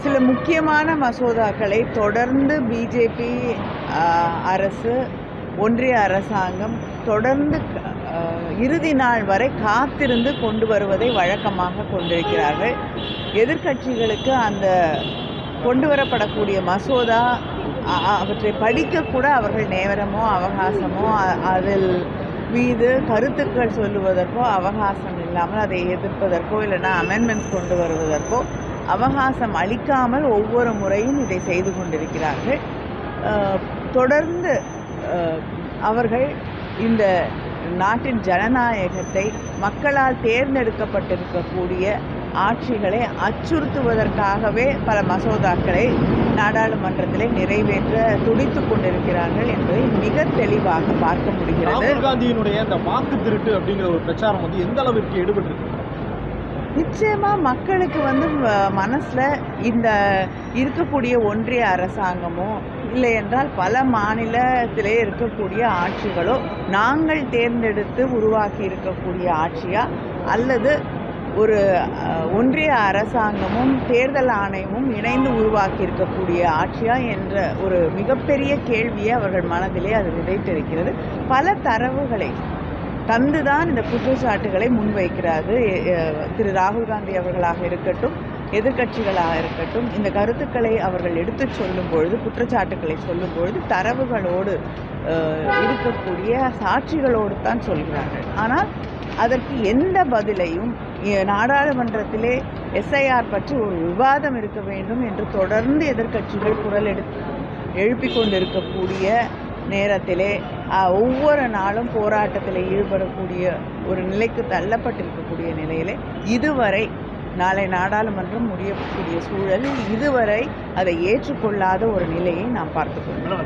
சில முக்கியமான மசோதாக்களை தொடர்ந்து பிஜேபி அரசு, ஒன்றிய அரசாங்கம் தொடர்ந்து இறுதி நாள் வரை காத்திருந்து கொண்டு வருவதை வழக்கமாக கொண்டிருக்கிறார்கள். எதிர்க்கட்சிகளுக்கு அந்த கொண்டு வரப்படக்கூடிய மசோதா அவற்றை படிக்கக்கூட அவர்கள் நேரமோ அவகாசமோ அதில் மீது கருத்துக்கள் சொல்லுவதற்கோ அவகாசம் இல்லாமல் அதை எதிர்ப்பதற்கோ இல்லைன்னா அமெண்ட்மெண்ட்ஸ் கொண்டு வருவதற்கோ அவகாசம் அளிக்காமல் ஒவ்வொரு முறையும் இதை செய்து கொண்டிருக்கிறார்கள். தொடர்ந்து அவர்கள் இந்த நாட்டின் ஜனநாயகத்தை, மக்களால் தேர்ந்தெடுக்கப்பட்டிருக்கக்கூடிய ஆட்சிகளை அச்சுறுத்துவதற்காகவே பல மசோதாக்களை நாடாளுமன்றத்திலே நிறைவேற்ற துடித்துக் கொண்டிருக்கிறார்கள் என்பதை மிக தெளிவாக பார்க்க முடிகிறது. ராகுல் காந்தியினுடைய இந்த வாக்கு திருட்டு அப்படிங்கிற ஒரு பிரச்சாரம் எந்த அளவிற்கு ஈடுபட்டிருக்கு? நிச்சயமா மக்களுக்கு மனசுல இந்த இருக்கக்கூடிய ஒன்றிய அரசாங்கமோ இல்லை என்றால் பல மாநிலத்திலே இருக்கக்கூடிய ஆட்சிகளோ நாங்கள் தேர்ந்தெடுத்து உருவாக்கி இருக்கக்கூடிய ஆட்சியா அல்லது ஒரு ஒன்றிய அரசாங்கமும் தேர்தல் ஆணையமும் இணைந்து உருவாக்கி இருக்கக்கூடிய ஆட்சியா என்ற ஒரு மிகப்பெரிய கேள்வியை அவர்கள் மனதிலே அது விதைத்திருக்கிறது. பல தரவுகளை தந்துதான் இந்த குற்றச்சாட்டுகளை முன்வைக்கிறது. திரு ராகுல் காந்தி அவர்களாக இருக்கட்டும், எதிர்க்கட்சிகளாக இருக்கட்டும், இந்த கருத்துக்களை அவர்கள் எடுத்து சொல்லும் பொழுது, குற்றச்சாட்டுக்களை சொல்லும் பொழுது தரவுகளோடு இருக்கக்கூடிய சாட்சிகளோடு தான் சொல்கிறார்கள். ஆனால் அதற்கு எந்த பதிலையும் நாடாளுமன்றத்திலே எஸ்ஐஆர் பற்றி ஒரு விவாதம் இருக்க வேண்டும் என்று தொடர்ந்து எதிர்க்கட்சிகள் குரல் எழுப்பிக் கொண்டிருக்கக்கூடிய நேரத்திலே ஒவ்வொரு நாளும் போராட்டத்தில் ஈடுபடக்கூடிய ஒரு நிலைக்கு தள்ளப்பட்டிருக்கக்கூடிய நிலையிலே இதுவரை நாளை நாடாளுமன்றம் முடியக்கூடிய சூழலில் இதுவரை அதை ஏற்றுக்கொள்ளாத ஒரு நிலையை நாம் பார்த்துக் கொள்கிறோம்.